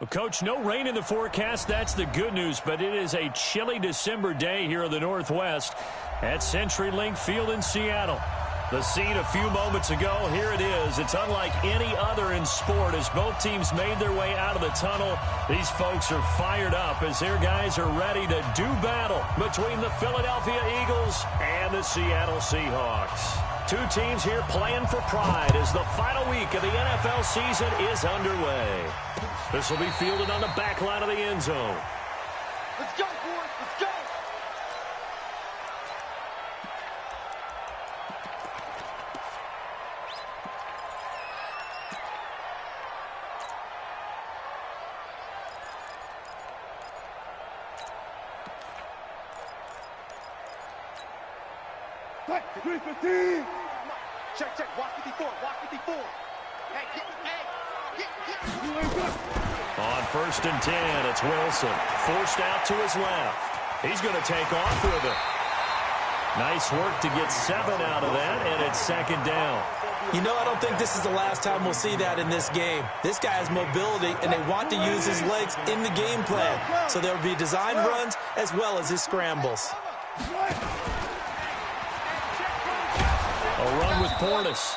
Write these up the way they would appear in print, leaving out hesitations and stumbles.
Well, Coach, no rain in the forecast. That's the good news, but it is a chilly December day here in the Northwest at CenturyLink Field in Seattle. The scene a few moments ago, here it is. It's unlike any other in sport as both teams made their way out of the tunnel. These folks are fired up as their guys are ready to do battle between the Philadelphia Eagles and the Seattle Seahawks. Two teams here playing for pride as the final week of the NFL season is underway. This will be fielded on the back line of the end zone. Let's go, boys. Let's go. Check. Watch 54. Watch 54. Hey, get. On 1st and 10, it's Wilson. Forced out to his left. He's going to take off with it. Nice work to get 7 out of that, and it's 2nd down. You know, I don't think this is the last time we'll see that in this game. This guy has mobility, and they want to use his legs in the game plan. So there will be design runs as well as his scrambles. A run with Portis.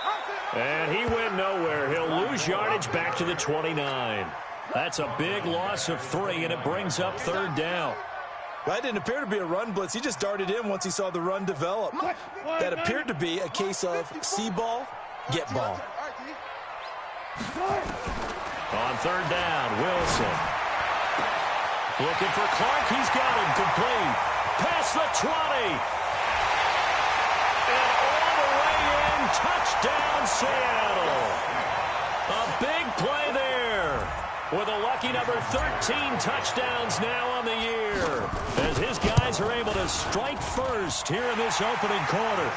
And he went nowhere. He'll lose yardage back to the 29. That's a big loss of 3, and it brings up 3rd down. That didn't appear to be a run blitz. He just darted in once he saw the run develop. That appeared to be a case of see ball, get ball. On 3rd down, Wilson. Looking for Clark. He's got him complete. Past the 20. And all the way in. Touchdown, Seattle. A big play there. With a lucky number 13 touchdowns now on the year. As his guys are able to strike first here in this opening quarter.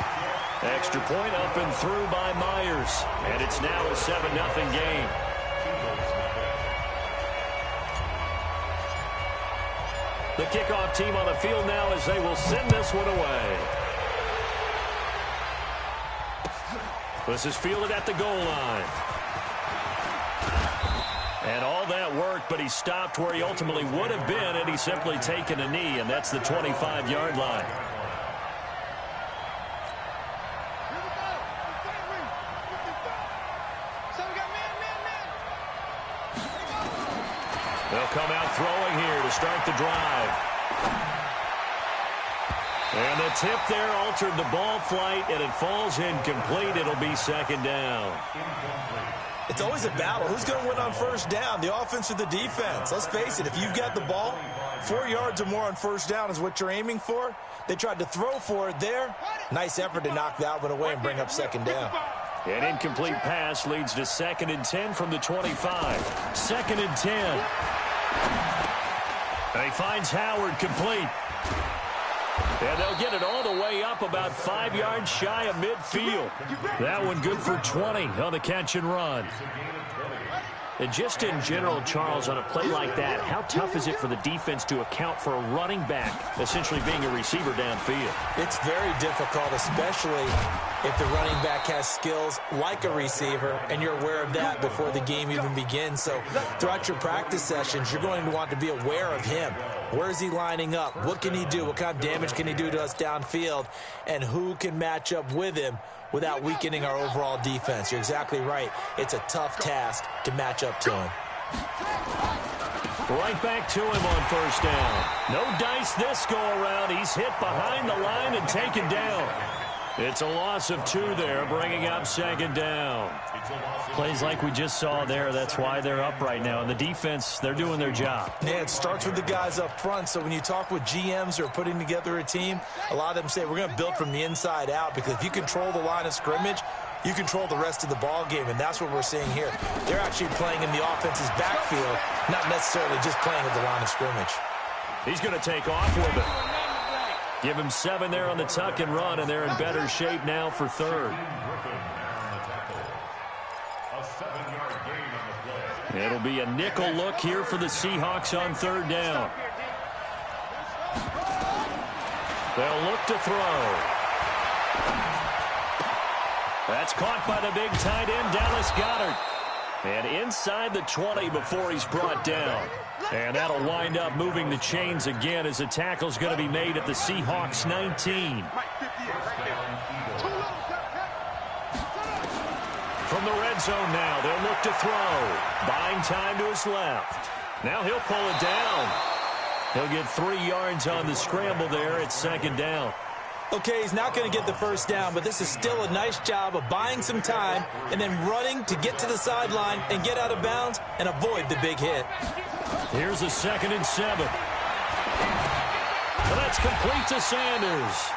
Extra point up and through by Myers. And it's now a 7-0 game. The kickoff team on the field now as they will send this one away. This is fielded at the goal line. And all that worked, but he stopped where he ultimately would have been, and he's simply taken a knee, and that's the 25-yard line. They'll come out throwing here to start the drive. And the tip there altered the ball flight, and it falls incomplete. It'll be 2nd down. It's always a battle. Who's going to win on 1st down, the offense or the defense? Let's face it, if you've got the ball, 4 yards or more on 1st down is what you're aiming for. They tried to throw for it there. Nice effort to knock that one away and bring up 2nd down. An incomplete pass leads to 2nd and 10 from the 25. 2nd and 10. And he finds Howard complete. And they'll get it all the way up about 5 yards shy of midfield. That one good for 20 on the catch and run. And just in general, Charles, on a play like that, how tough is it for the defense to account for a running back essentially being a receiver downfield? It's very difficult, especially if the running back has skills like a receiver, and you're aware of that before the game even begins. So throughout your practice sessions, you're going to want to be aware of him. Where is he lining up? What can he do? What kind of damage can he do to us downfield? And who can match up with him without weakening our overall defense? You're exactly right. It's a tough task to match up to him. Right back to him on 1st down. No dice this go-around. He's hit behind the line and taken down. It's a loss of 2 there, bringing up 2nd down. Plays like we just saw there, that's why they're up right now. And the defense, they're doing their job. Yeah, it starts with the guys up front. So when you talk with GMs who are putting together a team, a lot of them say we're going to build from the inside out, because if you control the line of scrimmage, you control the rest of the ball game, and that's what we're seeing here. They're actually playing in the offense's backfield, not necessarily just playing at the line of scrimmage. He's going to take off with it. Give him 7 there on the tuck and run, and they're in better shape now for 3rd. It'll be a nickel look here for the Seahawks on 3rd down. They'll look to throw. That's caught by the big tight end, Dallas Goedert. And inside the 20 before he's brought down. And that'll wind up moving the chains again as the tackle's going to be made at the Seahawks 19. From the red zone now, they'll look to throw. Buying time to his left. Now he'll pull it down. He'll get 3 yards on the scramble there at second down. Okay, he's not going to get the first down, but this is still a nice job of buying some time and then running to get to the sideline and get out of bounds and avoid the big hit. Here's a 2nd and 7. Well, that's complete to Sanders.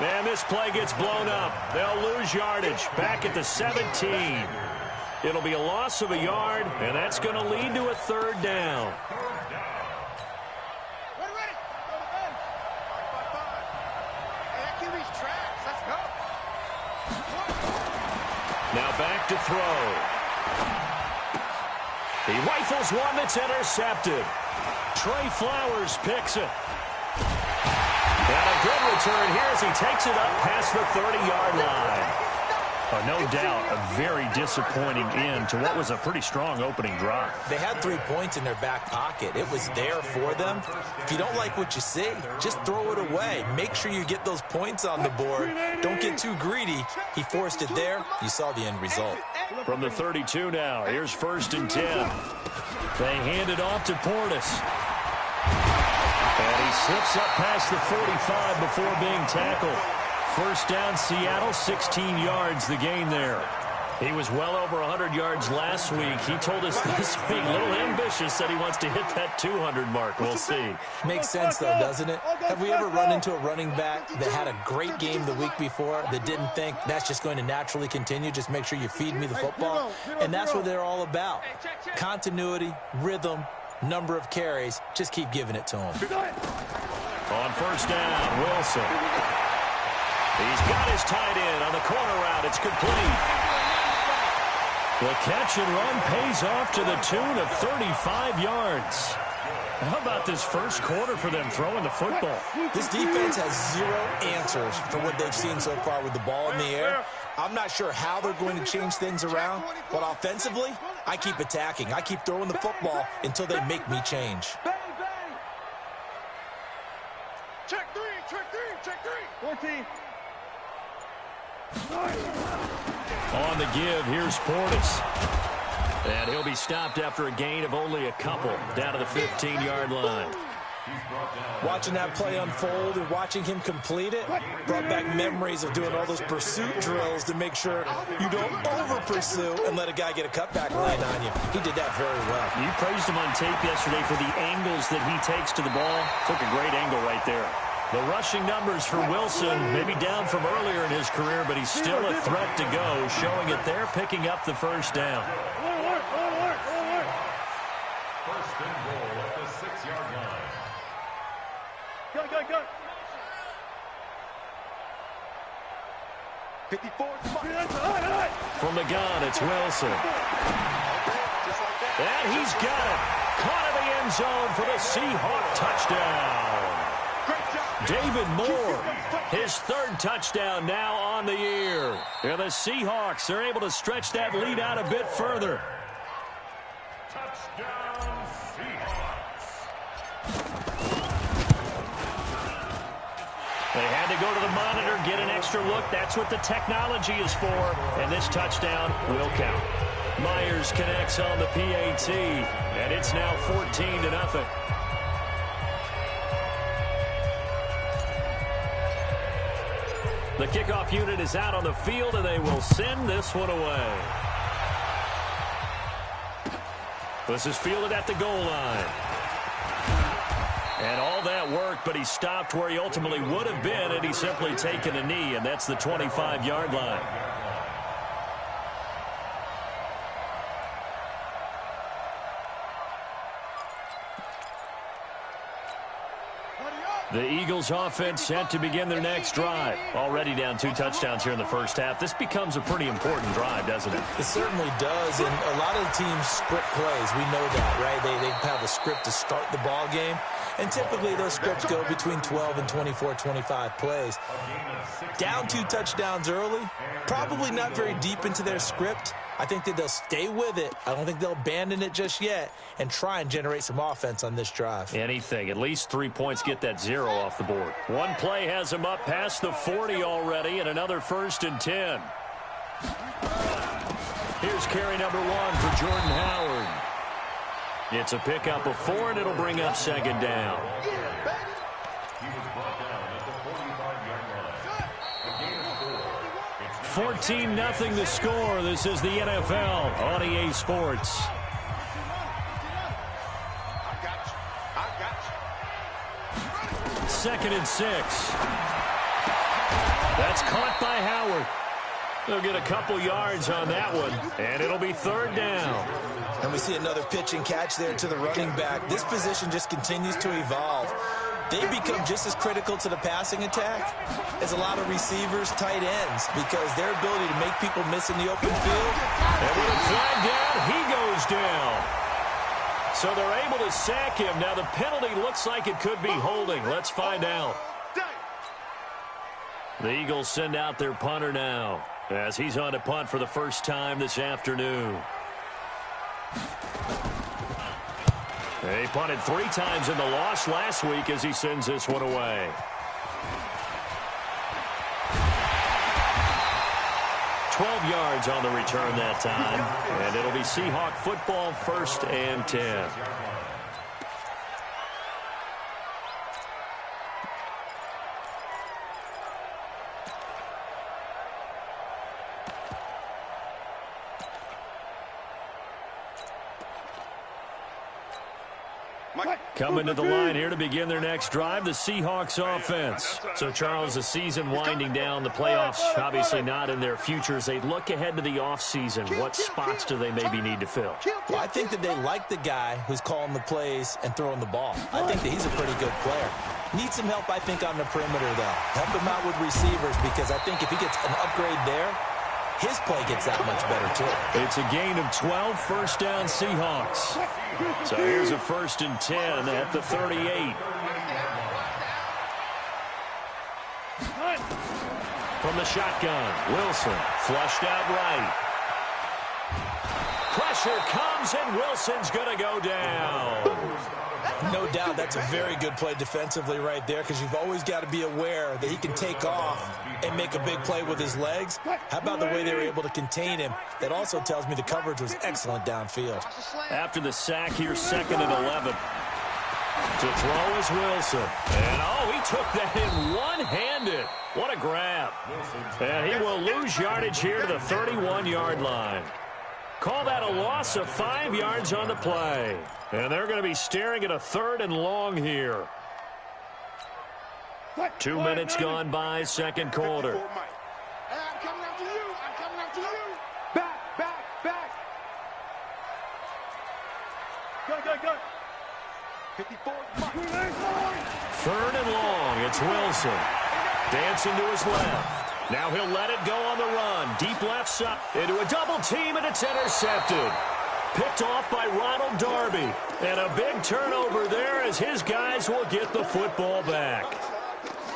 And this play gets blown up. They'll lose yardage back at the 17. It'll be a loss of a yard, and that's going to lead to a 3rd down. Now back to throw. He rifles one that's intercepted. Trey Flowers picks it. And a good return here as he takes it up past the 30-yard line. Oh, no doubt a very disappointing end to what was a pretty strong opening drive. They had 3 points in their back pocket. It was there for them. If you don't like what you see, just throw it away. Make sure you get those points on the board. Don't get too greedy. He forced it there. You saw the end result. From the 32 now, here's 1st and 10. They hand it off to Portis. And he slips up past the 45 before being tackled. 1st down, Seattle, 16 yards the gain there. He was well over 100 yards last week. He told us this week, a little ambitious, that he wants to hit that 200 mark. We'll see. Makes sense, though, doesn't it? Have we ever run into a running back that had a great game the week before that didn't think that's just going to naturally continue? Just make sure you feed me the football. And that's what they're all about. Continuity, rhythm, number of carries. Just keep giving it to him. On 1st down, Wilson. He's got his tight end on the corner route. It's complete. The catch and run pays off to the tune of 35 yards. How about this first quarter for them throwing the football? This defense has 0 answers for what they've seen so far with the ball in the air. I'm not sure how they're going to change things around, but offensively, I keep attacking. I keep throwing the football until they make me change. Check 3, check 3, check 3. 14. On the give, here's Portis. And he'll be stopped after a gain of only a couple down to the 15-yard line. Watching that play unfold and watching him complete it brought back memories of doing all those pursuit drills to make sure you don't over-pursue and let a guy get a cutback lane on you. He did that very well. You praised him on tape yesterday for the angles that he takes to the ball. Took a great angle right there. The rushing numbers for Wilson, maybe down from earlier in his career, but he's still a threat to go, showing it there, picking up the 1st down. 1st and goal at the 6-yard line. Go. 54. From the gun, it's Wilson. And he's got it. Caught in the end zone for the Seahawk touchdown. David Moore, his 3rd touchdown now on the year. And the Seahawks are able to stretch that lead out a bit further. Touchdown, Seahawks. They had to go to the monitor, get an extra look. That's what the technology is for. And this touchdown will count. Myers connects on the PAT, and it's now 14-0. The kickoff unit is out on the field, and they will send this one away. This is fielded at the goal line. And all that worked, but he stopped where he ultimately would have been had he simply taken a knee, and that's the 25-yard line. The Eagles offense set to begin their next drive. Already down 2 touchdowns here in the first half. This becomes a pretty important drive, doesn't it? It certainly does, and a lot of the teams script plays. We know that, right? They have a script to start the ball game, and typically those scripts go between 12 and 24, 25 plays. Down 2 touchdowns early, probably not very deep into their script, I think that they'll stay with it. I don't think they'll abandon it just yet and try and generate some offense on this drive. Anything. At least 3 points get that 0 off the board. One play has them up past the 40 already, and another 1st and 10. Here's carry number 1 for Jordan Howard. It's a pickup of 4, and it'll bring up 2nd down. 14-0 the score. This is the NFL on EA Sports. Second and 6. That's caught by Howard. They'll get a couple yards on that one, and it'll be 3rd down. And we see another pitch and catch there to the running back. This position just continues to evolve. They become just as critical to the passing attack as a lot of receivers, tight ends, because their ability to make people miss in the open field. And with a flag down, he goes down. So they're able to sack him. Now the penalty looks like it could be holding. Let's find out. The Eagles send out their punter now, as he's on to punt for the first time this afternoon. He punted 3 times in the loss last week as he sends this one away. "12 yards on the return that time, and it'll be Seahawk football, 1st and 10. Coming to the line here to begin their next drive, the Seahawks offense. So, Charles, the season winding down, the playoffs obviously not in their futures. They look ahead to the offseason. What spots do they maybe need to fill? Well, I think that they like the guy who's calling the plays and throwing the ball. I think that he's a pretty good player. Needs some help, I think, on the perimeter, though. Help him out with receivers, because I think if he gets an upgrade there, his play gets that much better, too. It's a gain of 12, 1st down Seahawks. So here's a 1st and 10 at the 38. From the shotgun, Wilson flushed out right. Pressure comes, and Wilson's going to go down. No doubt that's a very good play defensively right there, because you've always got to be aware that he can take off and make a big play with his legs. How about the way they were able to contain him? That also tells me the coverage was excellent downfield. After the sack, here's 2nd and 11. To throw is Wilson. And, he took that in one-handed. What a grab. And he will lose yardage here to the 31-yard line. Call that a loss of 5 yards on the play. And they're going to be staring at a 3rd and long here. 2 minutes gone by, 2nd quarter. I'm coming after you. I'm coming after you. Back. Go. 54. 3rd and long. It's Wilson. Dancing to his left. Now he'll let it go on the run. Deep left side into a double team, and it's intercepted. Picked off by Ronald Darby. And a big turnover there as his guys will get the football back.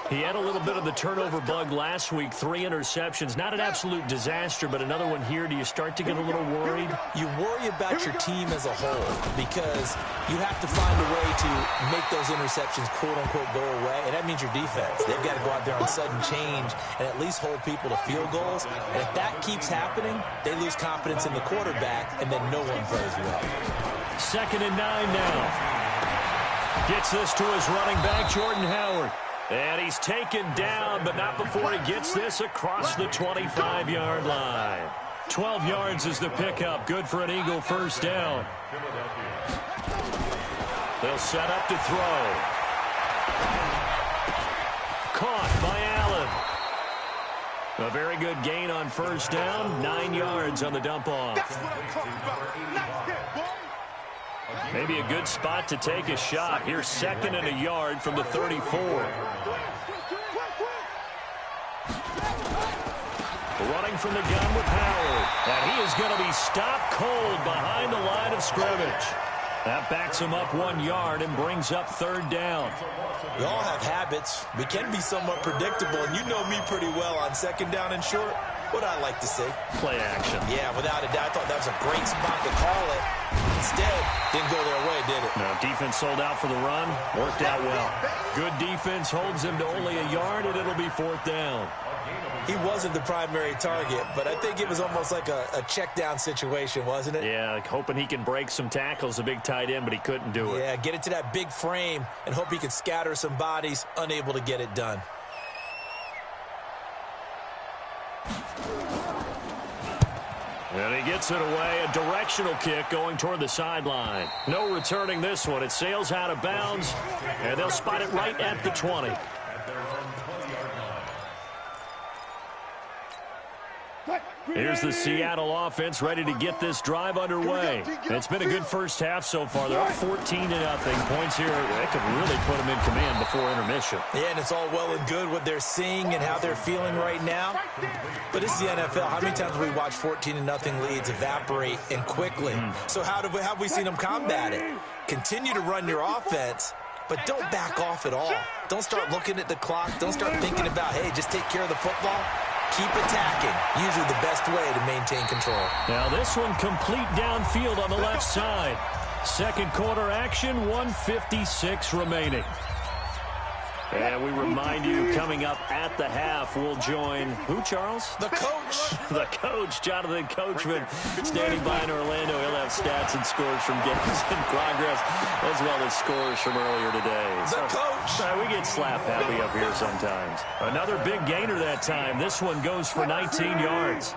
He had a little bit of the turnover bug last week, 3 interceptions. Not an absolute disaster, but another one here. Do you start to get a little worried? You worry about your team as a whole, because you have to find a way to make those interceptions, quote-unquote, go away, and that means your defense. They've got to go out there on sudden change and at least hold people to field goals. And if that keeps happening, they lose confidence in the quarterback, and then no one plays well. 2nd and 9 now. Gets this to his running back, Jordan Howard. And he's taken down, but not before he gets this across the 25-yard line. 12 yards is the pickup. Good for an Eagle 1st down. They'll set up to throw. Caught by Allen. A very good gain on 1st down. 9 yards on the dump off. That's what I'm talking about. Nice hit, boy. Maybe a good spot to take a shot. Here's 2nd and a yard from the 34. Running from the gun with Howard. And he is going to be stopped cold behind the line of scrimmage. That backs him up 1 yard and brings up 3rd down. We all have habits. We can be somewhat predictable, and you know me pretty well on 2nd down and short. what I like to see. Play action. Yeah, without a doubt. I thought that was a great spot to call it. Instead, didn't go their way, did it? No, defense sold out for the run. Worked out well. Good defense holds them to only a yard, and it'll be 4th down. He wasn't the primary target, but I think it was almost like a check down situation, wasn't it? Yeah, like hoping he can break some tackles, a big tight end, but he couldn't do it. Yeah, get it to that big frame and hope he can scatter some bodies, unable to get it done. And he gets it away, a directional kick going toward the sideline. No returning this one. It sails out of bounds, and they'll spot it right at the 20. Here's the Seattle offense ready to get this drive underway. It's been a good first half so far. They're up 14-0. Points here, they could really put them in command before intermission. Yeah, and it's all well and good what they're seeing and how they're feeling right now. But this is the NFL. How many times have we watched 14-0 leads evaporate and quickly? So how have we seen them combat it? Continue to run your offense, but don't back off at all. Don't start looking at the clock. Don't start thinking about, hey, just take care of the football. Keep attacking. Usually the best way to maintain control. Now this one complete downfield on the left side. Second quarter action, 1:56 remaining. And we remind you, coming up at the half, we'll join who, Charles? The coach. The coach, Jonathan Coachman, standing by in Orlando. He'll have stats and scores from games in progress, as well as scores from earlier today. The coach. We get slap happy up here sometimes. Another big gainer that time. This one goes for 19 yards.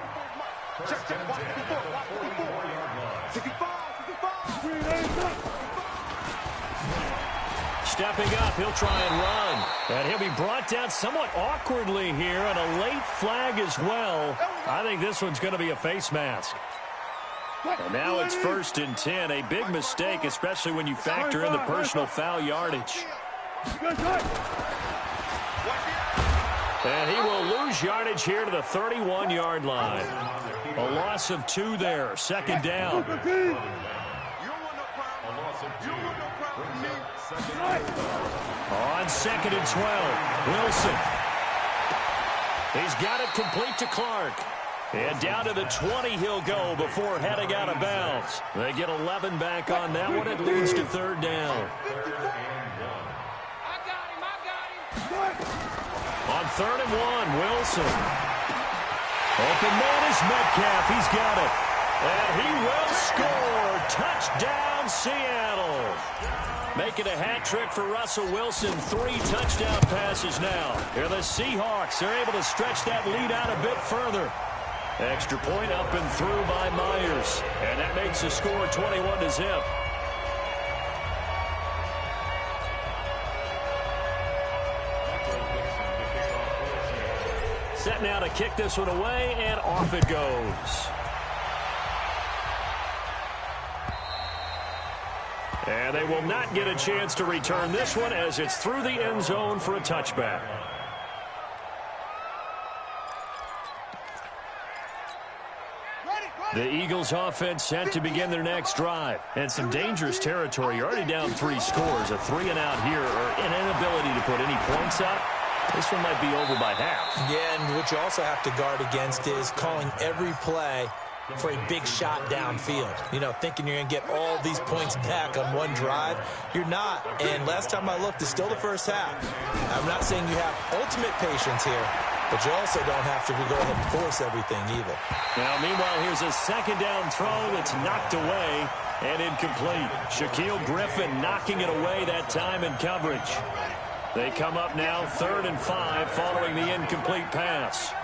Stepping up, he'll try and run. And he'll be brought down somewhat awkwardly here, and a late flag as well. I think this one's going to be a face mask. And now it's 1st and 10. A big mistake, especially when you factor in the personal foul yardage. And he will lose yardage here to the 31-yard line. A loss of 2 there. 2nd down. On 2nd and 12, Wilson. He's got it complete to Clark. And down to the 20 he'll go before heading out of bounds. They get 11 back on that one. It leads to 3rd down. On 3rd and 1, Wilson. Open man is Metcalf. He's got it. And he will score. Touchdown, Seattle. Making a hat trick for Russell Wilson. 3 touchdown passes now. Here the Seahawks. They're able to stretch that lead out a bit further. Extra point up and through by Myers. And that makes the score 21-0. Set now to kick this one away, and off it goes. And they will not get a chance to return this one as it's through the end zone for a touchback. The Eagles offense set to begin their next drive. And some dangerous territory. You're already down 3 scores. A 3-and-out here, or an inability to put any points up. This one might be over by half. Yeah, and what you also have to guard against is calling every play for a big shot downfield. You know, thinking you're going to get all these points back on one drive. You're not. And last time I looked, it's still the first half. I'm not saying you have ultimate patience here, but you also don't have to go ahead and force everything either. Now, meanwhile, here's a 2nd down throw that's knocked away and incomplete. Shaquille Griffin knocking it away that time in coverage. They come up now 3rd and 5 following the incomplete pass.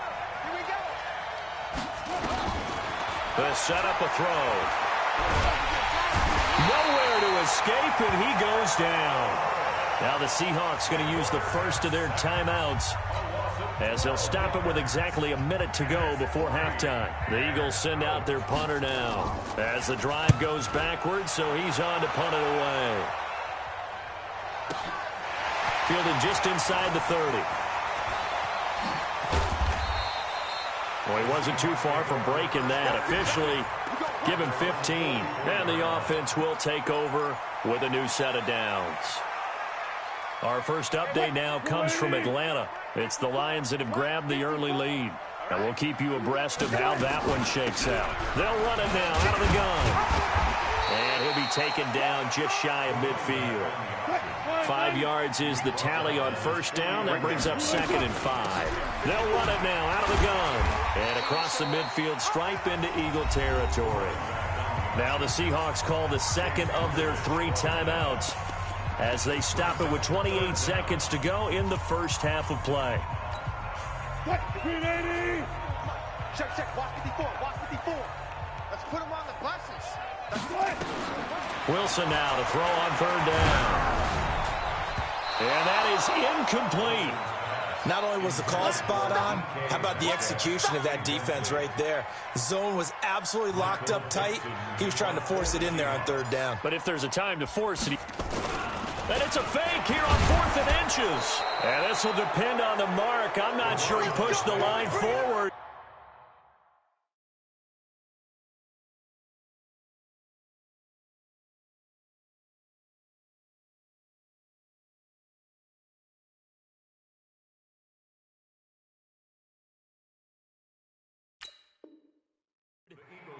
They'll set up a throw. Nowhere to escape, and he goes down. Now the Seahawks going to use the first of their timeouts as they'll stop it with exactly a minute to go before halftime. The Eagles send out their punter now as the drive goes backwards, so he's on to punt it away. Fielded just inside the 30. Well, he wasn't too far from breaking that. Officially, give him 15. And the offense will take over with a new set of downs. Our first update now comes from Atlanta. It's the Lions that have grabbed the early lead. And we'll keep you abreast of how that one shakes out. They'll run it now out of the gun. And he'll be taken down just shy of midfield. 5 yards is the tally on first down. That brings up 2nd and 5. They'll run it now out of the gun. And across the midfield stripe into Eagle territory. Now the Seahawks call the second of their 3 timeouts as they stop it with 28 seconds to go in the first half of play. Check, check. Watch 54. Watch 54. Let's put them on the buses. That's good. Wilson now to throw on 3rd down. And that is incomplete. Not only was the call spot on, how about the execution of that defense right there? Zone was absolutely locked up tight. He was trying to force it in there on 3rd down. But if there's a time to force it, and it's a fake here on 4th and inches. And this will depend on the mark. I'm not sure he pushed the line forward.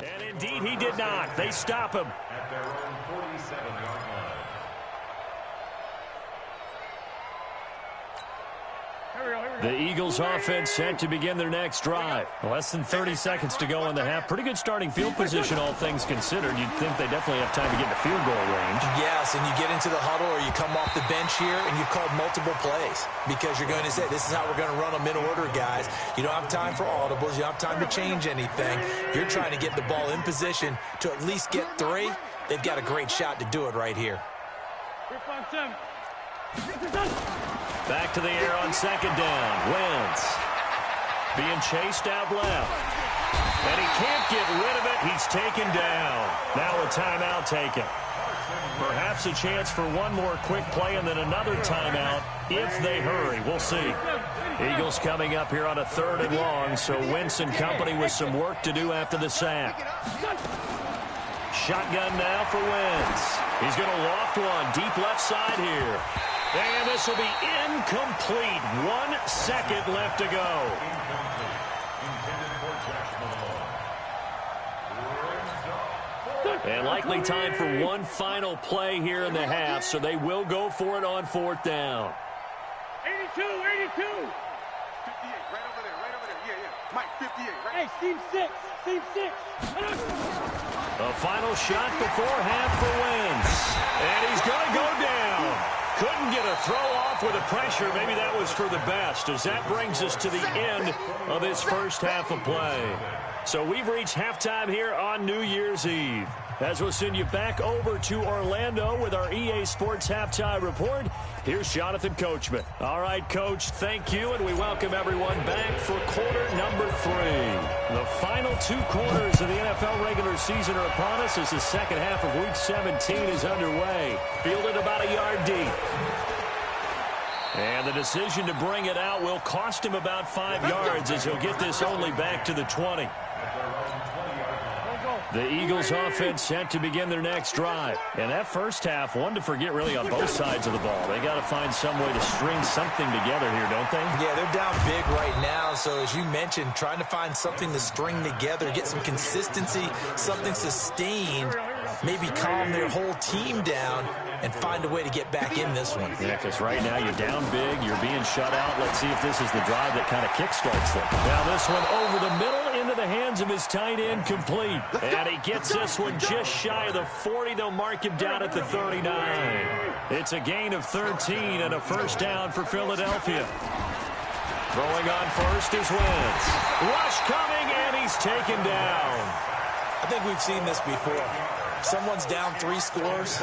And indeed, he did not. They stop him. At their own 47-yard line. The Eagles offense set to begin their next drive. Less than 30 seconds to go in the half. Pretty good starting field position, all things considered. You'd think they definitely have time to get to field goal range. Yes, and you get into the huddle or you come off the bench here and you've called multiple plays because you're going to say, this is how we're going to run them in order, guys. You don't have time for audibles. You don't have time to change anything. You're trying to get the ball in position to at least get 3. They've got a great shot to do it right here. Back to the air on 2nd down. Wentz being chased out left. And he can't get rid of it. He's taken down. Now a timeout taken. Perhaps a chance for one more quick play and then another timeout if they hurry. We'll see. Eagles coming up here on a 3rd and long, so Wentz and company with some work to do after the sack. Shotgun now for Wentz. He's going to loft one deep left side here. And this will be incomplete. 1 second left to go. And likely time for one final play here in the half, so they will go for it on 4th down. 82, 82. 58, right over there, yeah. Mike, 58, right? Hey, seam 6, seam 6. A final shot before half for Wentz. And he's going to go down. Couldn't get a throw off with the pressure. Maybe that was for the best, as that brings us to the end of this first half of play. So we've reached halftime here on New Year's Eve. As we'll send you back over to Orlando with our EA Sports Halftime Report, here's Jonathan Coachman. All right, Coach, thank you, and we welcome everyone back for quarter number 3. The final 2 quarters of the NFL regular season are upon us as the second half of Week 17 is underway. Fielded about a yard deep. And the decision to bring it out will cost him about 5 yards as he'll get this only back to the 20. The Eagles offense set to begin their next drive. And that first half, one to forget really on both sides of the ball. They got to find some way to string something together here, don't they? Yeah, they're down big right now. So as you mentioned, trying to find something to string together, get some consistency, something sustained, maybe calm their whole team down and find a way to get back in this one. Yeah, because right now you're down big, you're being shut out. Let's see if this is the drive that kind of kickstarts them. Now this one over the middle into the hands of his tight end, complete. And he gets this one just shy of the 40. They'll mark him down at the 39. It's a gain of 13 and a first down for Philadelphia. Throwing on first is Wentz. Rush coming, and he's taken down. I think we've seen this before. Someone's down 3 scores.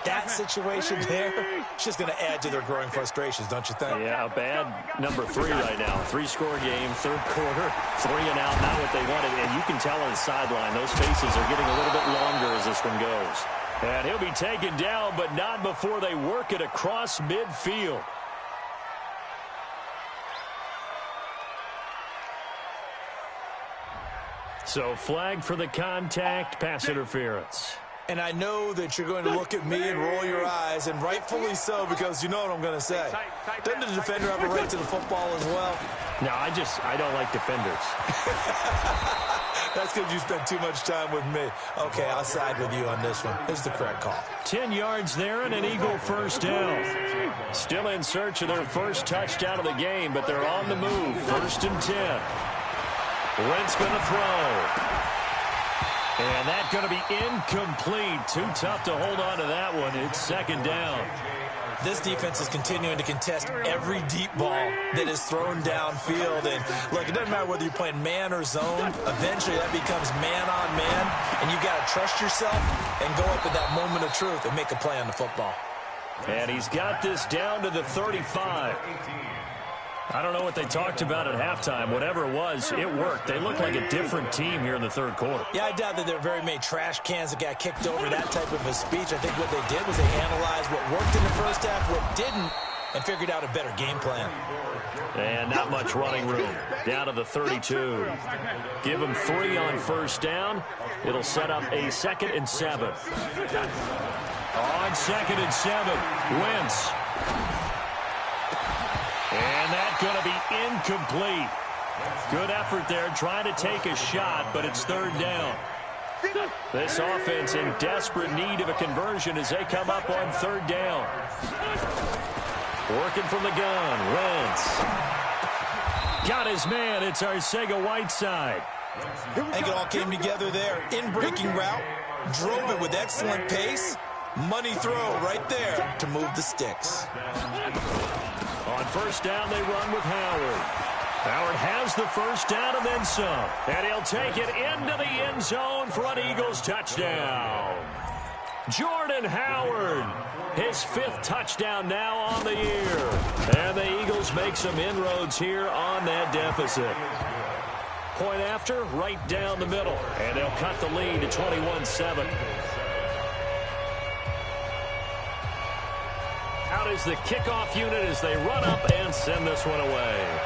That situation there, it's just going to add to their growing frustrations, don't you think? Yeah, a bad number 3 right now. 3-score game, 3rd quarter, 3 and out, not what they wanted. And you can tell on the sideline, those faces are getting a little bit longer as this one goes. And he'll be taken down, but not before they work it across midfield. So flag for the contact, pass interference. And I know that you're going to look at me and roll your eyes, and rightfully so, because you know what I'm going to say. Doesn't the defender have a right to the football as well? No, I don't like defenders. That's because you spent too much time with me. Okay, I'll side with you on this one. This is the correct call. 10 yards there and an Eagle first down. Still in search of their first touchdown of the game, but they're on the move. 1st and 10. Wentz going to throw. And that's going to be incomplete. Too tough to hold on to that one. It's 2nd down. This defense is continuing to contest every deep ball that is thrown downfield. And, look, it doesn't matter whether you're playing man or zone. Eventually, that becomes man on man. And you've got to trust yourself and go up at that moment of truth and make a play on the football. And he's got this down to the 35. I don't know what they talked about at halftime. Whatever it was, it worked. They look like a different team here in the 3rd quarter. Yeah, I doubt that there were very many trash cans that got kicked over, that type of a speech. I think what they did was they analyzed what worked in the first half, what didn't, and figured out a better game plan. And not much running room. Down to the 32. Give them 3 on 1st down. It'll set up a 2nd and 7. On 2nd and 7, Wentz. And that's going to be incomplete. Good effort there, trying to take a shot, but it's 3rd down. This offense in desperate need of a conversion as they come up on 3rd down. Working from the gun, Wentz. Got his man, it's Arcega-Whiteside. I think it all came together there. In-breaking route, drove it with excellent pace. Money throw right there to move the sticks. On 1st down, they run with Howard. Howard has the 1st down and then some. And he'll take it into the end zone for an Eagles touchdown. Jordan Howard, his 5th touchdown now on the year. And the Eagles make some inroads here on that deficit. Point after, right down the middle. And they'll cut the lead to 21-7. Out is the kickoff unit as they run up and send this one away.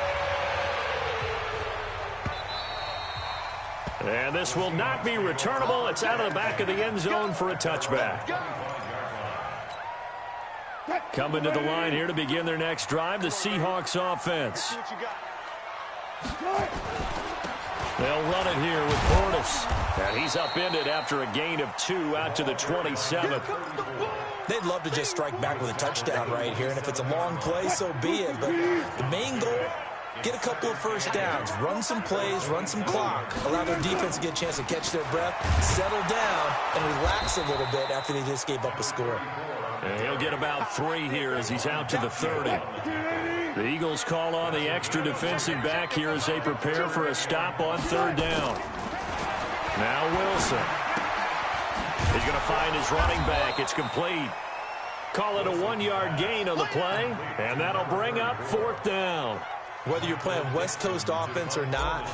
And this will not be returnable. It's out of the back of the end zone for a touchback. Coming to the line here to begin their next drive, the Seahawks offense. They'll run it here with Portis. And he's upended after a gain of 2 out to the 27th. They'd love to just strike back with a touchdown right here, and if it's a long play, so be it. But the main goal, get a couple of 1st downs, run some plays, run some clock, allow their defense to get a chance to catch their breath, settle down, and relax a little bit after they just gave up a score. And he'll get about 3 here as he's out to the 30. The Eagles call on the extra defensive back here as they prepare for a stop on 3rd down. Now Wilson. He's going to find his running back. It's complete. Call it a 1-yard gain on the play, and that'll bring up 4th down. Whether you're playing West Coast offense or not,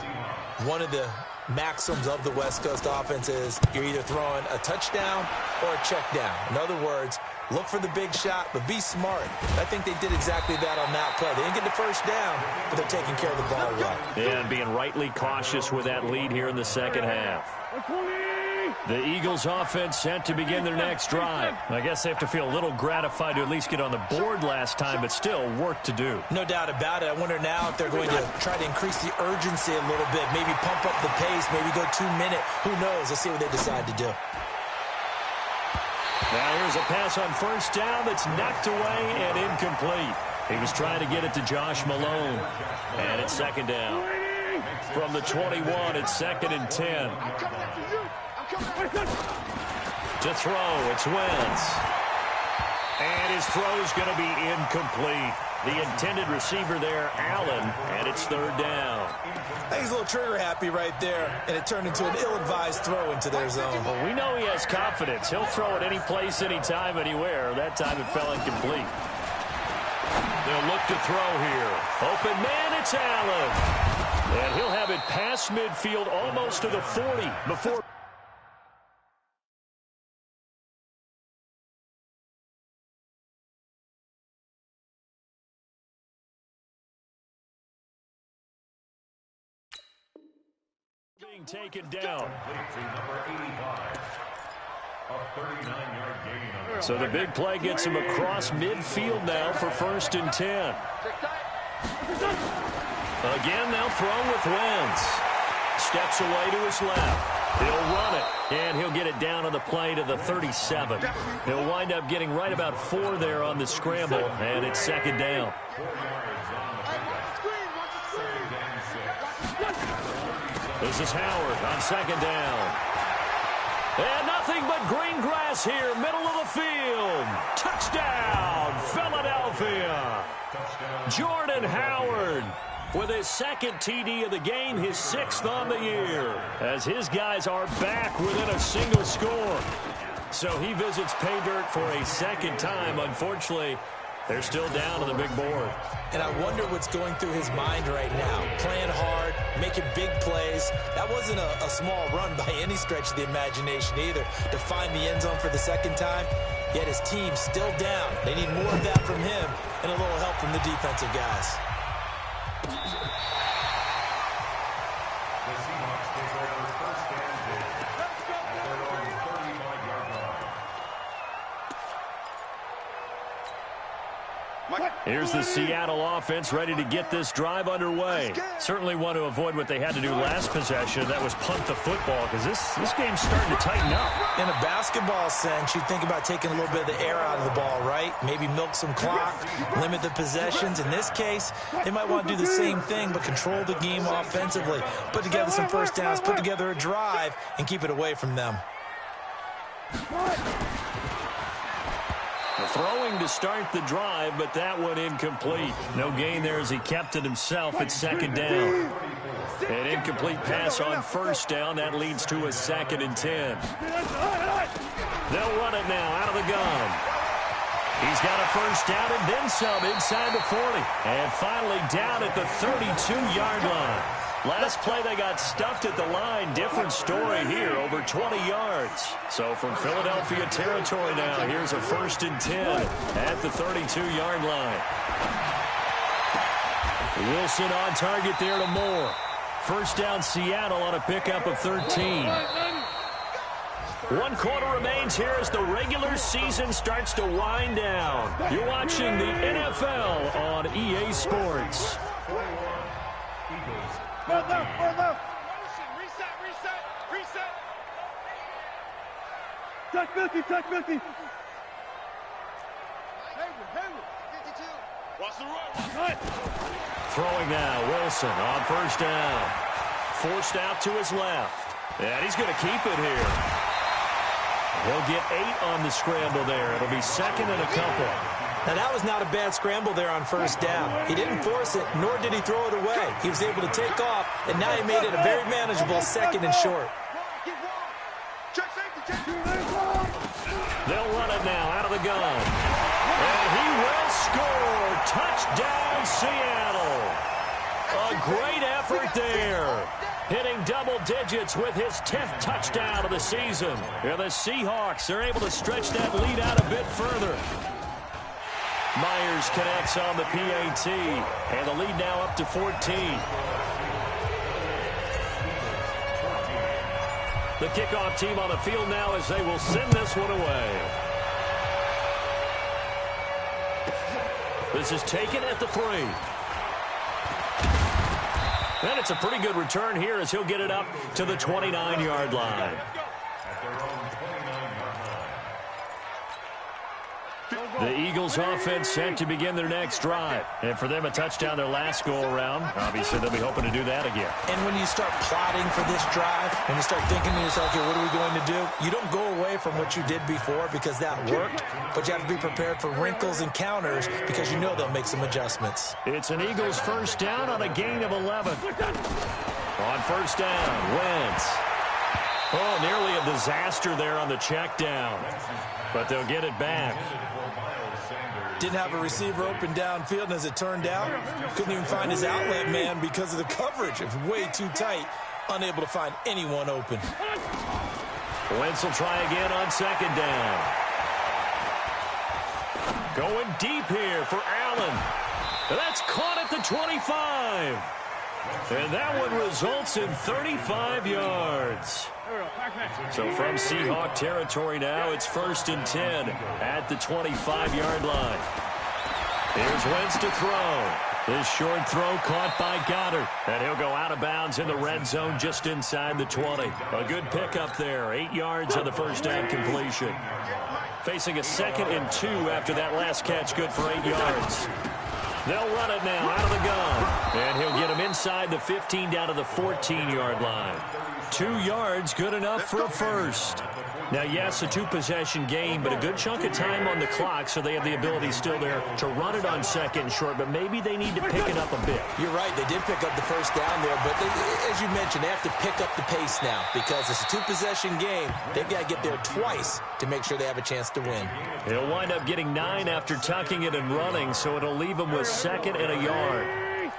one of the maxims of the West Coast offense is you're either throwing a touchdown or a check down. In other words, look for the big shot, but be smart. I think they did exactly that on that play. They didn't get the 1st down, but they're taking care of the ball well. Yeah, and being rightly cautious with that lead here in the 2nd half. The Eagles offense set to begin their next drive. I guess they have to feel a little gratified to at least get on the board last time, but still work to do. No doubt about it. I wonder now if they're going to try to increase the urgency a little bit, maybe pump up the pace, maybe go 2-minute. Who knows? Let's see what they decide to do. Now here's a pass on 1st down that's knocked away and incomplete. He was trying to get it to Josh Malone. And it's 2nd down. From the 21, it's 2nd and 10. To throw, it's Wentz. And his throw's going to be incomplete. The intended receiver there, Allen, and it's 3rd down. I think he's a little trigger happy right there, and it turned into an ill-advised throw into their zone. Well, we know he has confidence. He'll throw it any place, anytime, anywhere. That time it fell incomplete. They'll look to throw here. Open man, it's Allen. And he'll have it past midfield almost to the 40 before. Being taken down. A 39-yard gain. So the big play gets him across midfield now for 1st and 10. Again, they'll throw with Wentz. Steps away to his left. He'll run it, and he'll get it down on the play to the 37. He'll wind up getting right about 4 there on the scramble, and it's 2nd down. 4 yards on the pickup. 2nd and 6. This is Howard on 2nd down. And nothing but green grass here, middle of the field. Touchdown, Philadelphia. Touchdown. Jordan Howard with his 2nd TD of the game, his 6th on the year, as his guys are back within a single score. So he visits pay dirt for a 2nd time. Unfortunately, they're still down on the big board. And I wonder what's going through his mind right now. Playing hard, making big plays. That wasn't a small run by any stretch of the imagination either, to find the end zone for the 2nd time. Yet his team's still down. They need more of that from him and a little help from the defensive guys. The Seahawks take over 1st and 10 at their own 35-yard line. Here's the Seattle offense ready to get this drive underway. Certainly want to avoid what they had to do last possession. That was punt the football, because this game's starting to tighten up. In a basketball sense, you think about taking a little bit of the air out of the ball, right? Maybe milk some clock, limit the possessions. In this case, they might want to do the same thing, but control the game offensively. Put together some 1st downs, put together a drive, and keep it away from them. Throwing to start the drive, but that one incomplete. No gain there as he kept it himself at 2nd down. An incomplete pass on 1st down. That leads to a 2nd and 10. They'll run it now out of the gun. He's got a 1st down and then some inside the 40. And finally down at the 32-yard line. Last play, they got stuffed at the line. Different story here, over 20 yards. So from Philadelphia territory now, here's a 1st and 10 at the 32-yard line. Wilson on target there to Moore. 1st down Seattle on a pickup of 13. 1 quarter remains here as the regular season starts to wind down. You're watching the NFL on EA Sports. Reset. Touch 50. Watch the run. Throwing now, Wilson on 1st down. Forced out to his left. And he's going to keep it here. He'll get 8 on the scramble there. It'll be 2nd and a couple. Now, that was not a bad scramble there on 1st down. He didn't force it, nor did he throw it away. He was able to take off, and now he made it a very manageable 2nd and short. They'll run it now out of the gun. And he will score. Touchdown, Seattle. A great effort there. Hitting double digits with his 10th touchdown of the season. And the Seahawks are able to stretch that lead out a bit further. Myers connects on the PAT, and the lead now up to 14. The kickoff team on the field now as they will send this one away. This is taken at the 3. And it's a pretty good return here as he'll get it up to the 29-yard line. At their own 29-yard line. The Eagles offense set to begin their next drive. And for them, a touchdown their last go-around. Obviously, they'll be hoping to do that again. And when you start plotting for this drive, when you start thinking to yourself, okay, what are we going to do? You don't go away from what you did before because that worked, but you have to be prepared for wrinkles and counters because you know they'll make some adjustments. It's an Eagles 1st down on a gain of 11. On 1st down, Wentz. Oh, nearly a disaster there on the check down. But they'll get it back. Didn't have a receiver open downfield, and as it turned out, couldn't even find his outlet man because of the coverage. It was way too tight, unable to find anyone open. Wentz will try again on 2nd down. Going deep here for Allen. That's caught at the 25. And that one results in 35 yards. So from Seahawk territory now, it's 1st and 10 at the 25-yard line. Here's Wentz to throw. This short throw caught by Goddard. And he'll go out of bounds in the red zone just inside the 20. A good pickup there. 8 yards on the first down completion. Facing a 2nd and 2 after that last catch. Good for 8 yards. They'll run it now out of the gun. And he'll get him inside the 15 down to the 14-yard line. 2 yards, good enough for a first. Now, yes, a 2-possession game, but a good chunk of time on the clock, so they have the ability still there to run it on 2nd and short, but maybe they need to pick it up a bit. You're right. They did pick up the first down there, but as you mentioned, they have to pick up the pace now because it's a 2-possession game. They've got to get there twice to make sure they have a chance to win. He'll wind up getting 9 after tucking it and running, so it'll leave him with 2nd and a yard.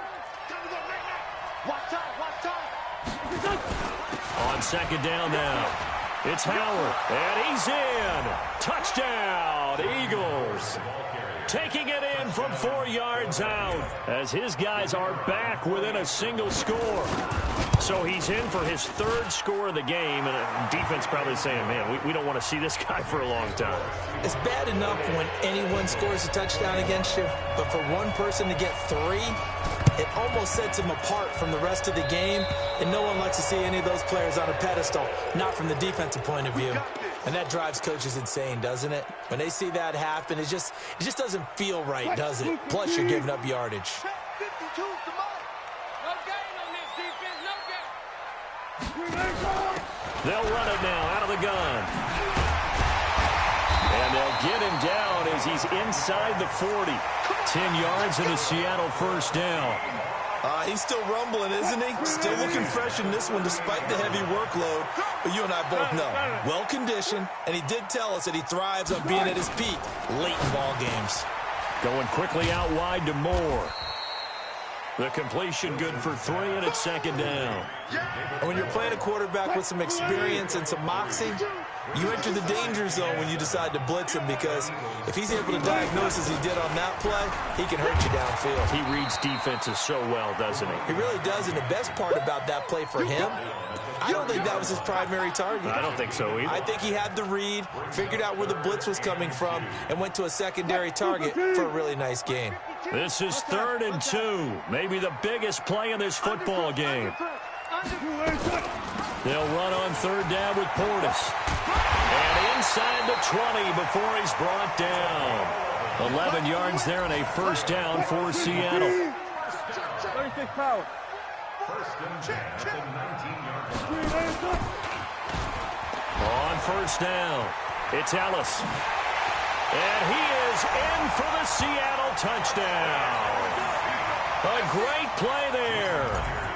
On 2nd down now. It's Howard, and he's in. Touchdown, Eagles. Taking it in from 4 yards out as his guys are back within a single score. So he's in for his 3rd score of the game, and defense probably saying, man, we don't want to see this guy for a long time. It's bad enough when anyone scores a touchdown against you, but for one person to get 3, it almost sets him apart from the rest of the game, and no one likes to see any of those players on a pedestal, not from the defensive point of view. And that drives coaches insane, doesn't it? When they see that happen, it just doesn't feel right, does it? Plus, you're giving up yardage. They'll run it now out of the gun. And they'll get him down as he's inside the 40. 10 yards and a Seattle first down. He's still rumbling, isn't he? Still looking fresh in this one despite the heavy workload. But you and I both know, well-conditioned, and he did tell us that he thrives on being at his peak late in ball games. Going quickly out wide to Moore. The completion good for 3, and it's 2nd down. And when you're playing a quarterback with some experience and some moxie, you enter the danger zone when you decide to blitz him, because if he's able to diagnose as he did on that play, he can hurt you downfield. He reads defenses so well, doesn't he? He really does, and the best part about that play for him, I don't think that was his primary target. I don't think so either. I think he had the read, figured out where the blitz was coming from, and went to a secondary target for a really nice gain. This is 3rd and 2. Maybe the biggest play in this football game. They'll run on 3rd down with Portis. And inside the 20 before he's brought down. 11 yards there and a first down for Seattle. 36 power. 1st and 10 at the 19-yard line. On first down, it's Ellis. And he is in for the Seattle touchdown. A great play there.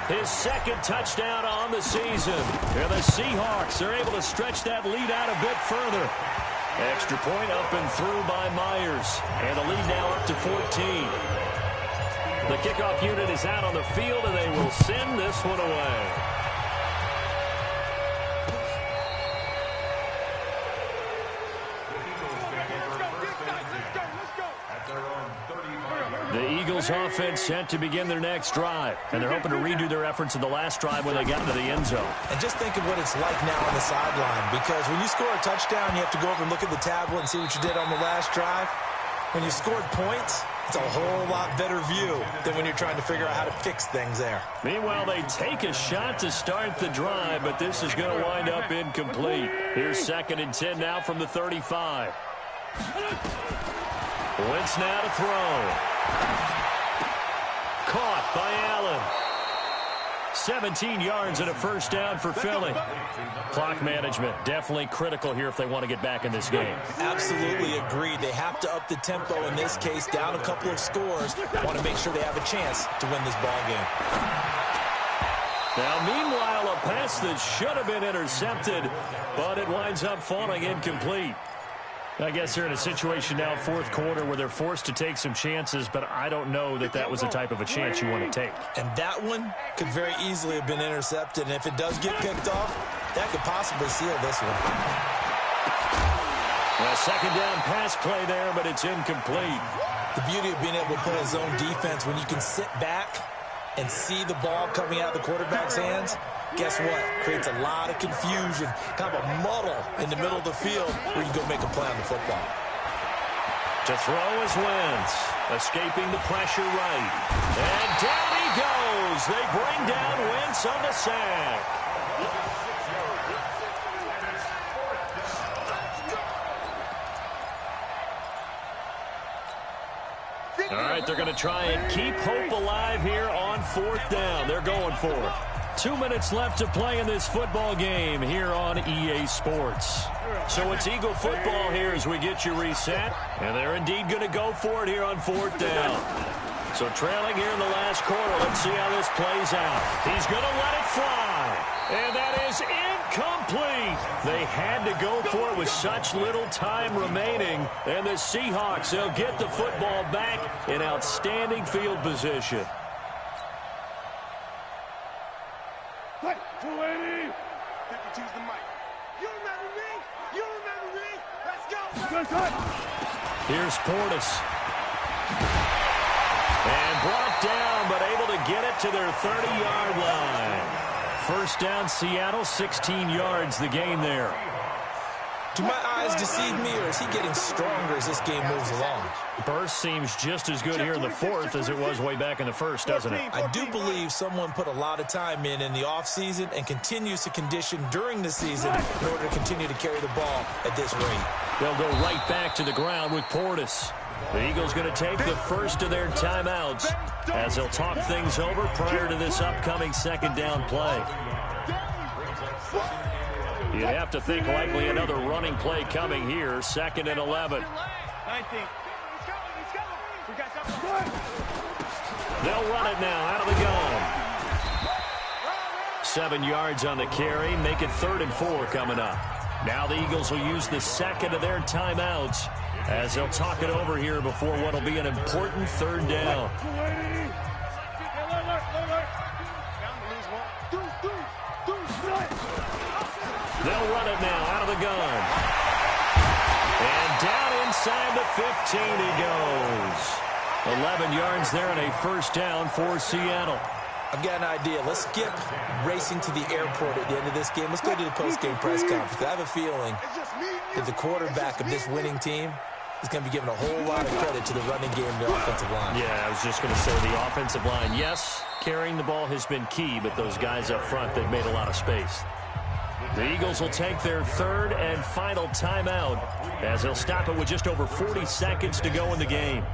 His 2nd touchdown on the season. And the Seahawks are able to stretch that lead out a bit further. Extra point up and through by Myers. And the lead now up to 14. The kickoff unit is out on the field, and they will send this one away. The Eagles offense set to begin their next drive, and they're hoping to redo their efforts in the last drive when they got into the end zone. And just think of what it's like now on the sideline, because when you score a touchdown, you have to go over and look at the tablet and see what you did on the last drive. When you scored points, it's a whole lot better view than when you're trying to figure out how to fix things there. Meanwhile, they take a shot to start the drive, but this is going to wind up incomplete. Here's 2nd and 10 now from the 35. Wentz now to throw. Caught by Allen. 17 yards and a first down for Philly. Clock management definitely critical here if they want to get back in this game. Absolutely agreed. They have to up the tempo in this case, down a couple of scores. Want to make sure they have a chance to win this ball game. Now, meanwhile, a pass that should have been intercepted, but it winds up falling incomplete. I guess they're in a situation now, 4th quarter, where they're forced to take some chances, but I don't know that that was the type of a chance you want to take. And that one could very easily have been intercepted, and if it does get picked off, that could possibly seal this one. A 2nd down pass play there, but it's incomplete. The beauty of being able to play a zone defense when you can sit back and see the ball coming out of the quarterback's hands, guess what? Creates a lot of confusion, kind of a muddle in the middle of the field where you go make a play on the football. To throw is Wentz, escaping the pressure right. And down he goes. They bring down Wentz on the sack. All right, they're going to try and keep hope alive here on 4th down. They're going for it. 2 minutes left to play in this football game here on EA Sports. So it's Eagle football here as we get you reset. And they're indeed going to go for it here on 4th down. So trailing here in the last quarter. Let's see how this plays out. He's going to let it fly. And that is incomplete. They had to go for it with such little time remaining. And the Seahawks, they'll get the football back in outstanding field position. 280. 52's the mic. You remember me? You remember me? Let's go. Here's Portis. And brought down, but able to get it to their 30-yard line. First down, Seattle, 16 yards the gain there. Do my eyes deceive me, or is he getting stronger as this game moves along? Burst seems just as good here in the 4th as it was way back in the 1st, doesn't it? I do believe someone put a lot of time in the offseason and continues to condition during the season in order to continue to carry the ball at this rate. They'll go right back to the ground with Portis. The Eagles going to take the first of their timeouts as they'll talk things over prior to this upcoming 2nd down play. You'd have to think likely another running play coming here. 2nd and 11. They'll run it now out of the gun. 7 yards on the carry. Make it 3rd and 4 coming up. Now the Eagles will use the 2nd of their timeouts as they'll talk it over here before what will be an important 3rd down. They'll run it now out of the gun. And down inside the 15 he goes. 11 yards there and a 1st down for Seattle. I've got an idea. Let's skip racing to the airport at the end of this game. Let's go to the post-game press conference. I have a feeling that the quarterback of this winning team is going to be given a whole lot of credit to the running game and the offensive line. Yeah, I was just going to say the offensive line. Yes, carrying the ball has been key, but those guys up front, they've made a lot of space. The Eagles will take their 3rd and final timeout as they'll stop it with just over 40 seconds to go in the game.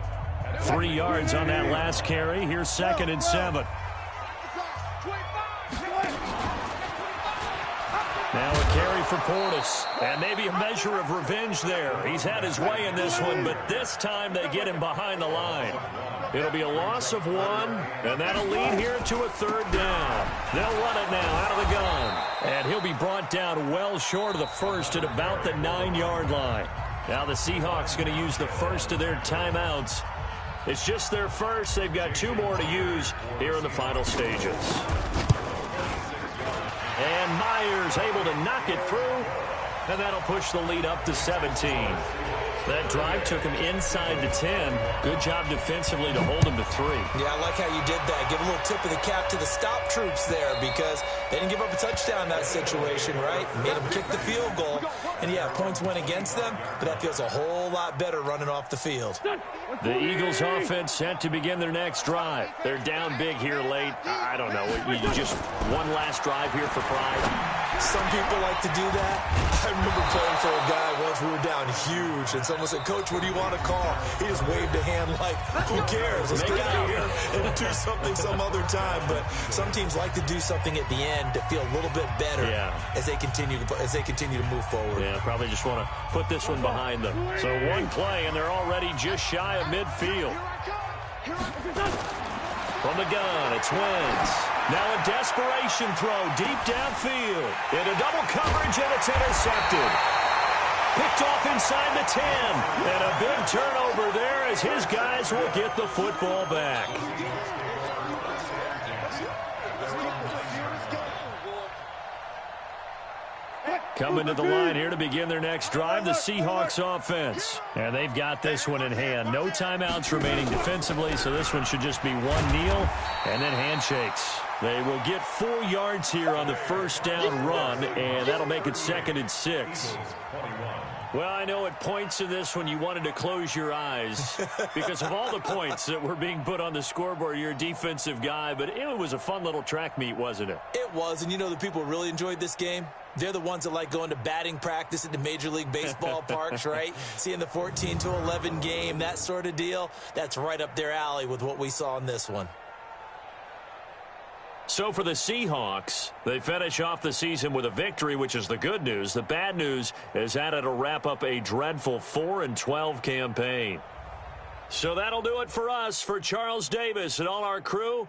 3 yards on that last carry. Here's 2nd and 7. Now a carry for Portis. And maybe a measure of revenge there. He's had his way in this one, but this time they get him behind the line. It'll be a loss of 1, and that'll lead here to a 3rd down. They'll run it now out of the gun. And he'll be brought down well short of the 1st at about the 9-yard line. Now the Seahawks going to use the 1st of their timeouts. It's just their 1st. They've got 2 more to use here in the final stages. And Myers able to knock it through, and that'll push the lead up to 17. That drive took him inside the 10. Good job defensively to hold him to 3. Yeah, I like how you did that. Give a little tip of the cap to the stop troops there because they didn't give up a touchdown in that situation, right? Made them kick the field goal. And, yeah, points went against them, but that feels a whole lot better running off the field. The Eagles offense set to begin their next drive. They're down big here late. I don't know. You just one last drive here for pride. Some people like to do that. I remember playing for a guy once. We were down huge, and someone said, "Coach, what do you want to call?" He just waved a hand like, who cares? Let's get out of here and do something some other time. But some teams like to do something at the end to feel a little bit better as they continue to move forward. Yeah, probably just want to put this one behind them. So one play, and they're already just shy of midfield. From the gun, it's Wentz. Now a desperation throw deep downfield. Into double coverage, and it's intercepted. Picked off inside the 10. And a big turnover there as his guys will get the football back. Coming to the line here to begin their next drive, the Seahawks offense. And they've got this one in hand. No timeouts remaining defensively, so this one should just be one kneel and then handshakes. They will get 4 yards here on the first down run, and that'll make it 2nd and 6. Well, I know at points in this when you wanted to close your eyes because of all the points that were being put on the scoreboard. You're a defensive guy, but it was a fun little track meet, wasn't it? It was, and you know the people who really enjoyed this game? They're the ones that like going to batting practice at the Major League Baseball parks, right? Seeing the 14-11 game, that sort of deal. That's right up their alley with what we saw in this one. So for the Seahawks, they finish off the season with a victory, which is the good news. The bad news is that it'll wrap up a dreadful 4-12 campaign. So that'll do it for us. For Charles Davis and all our crew,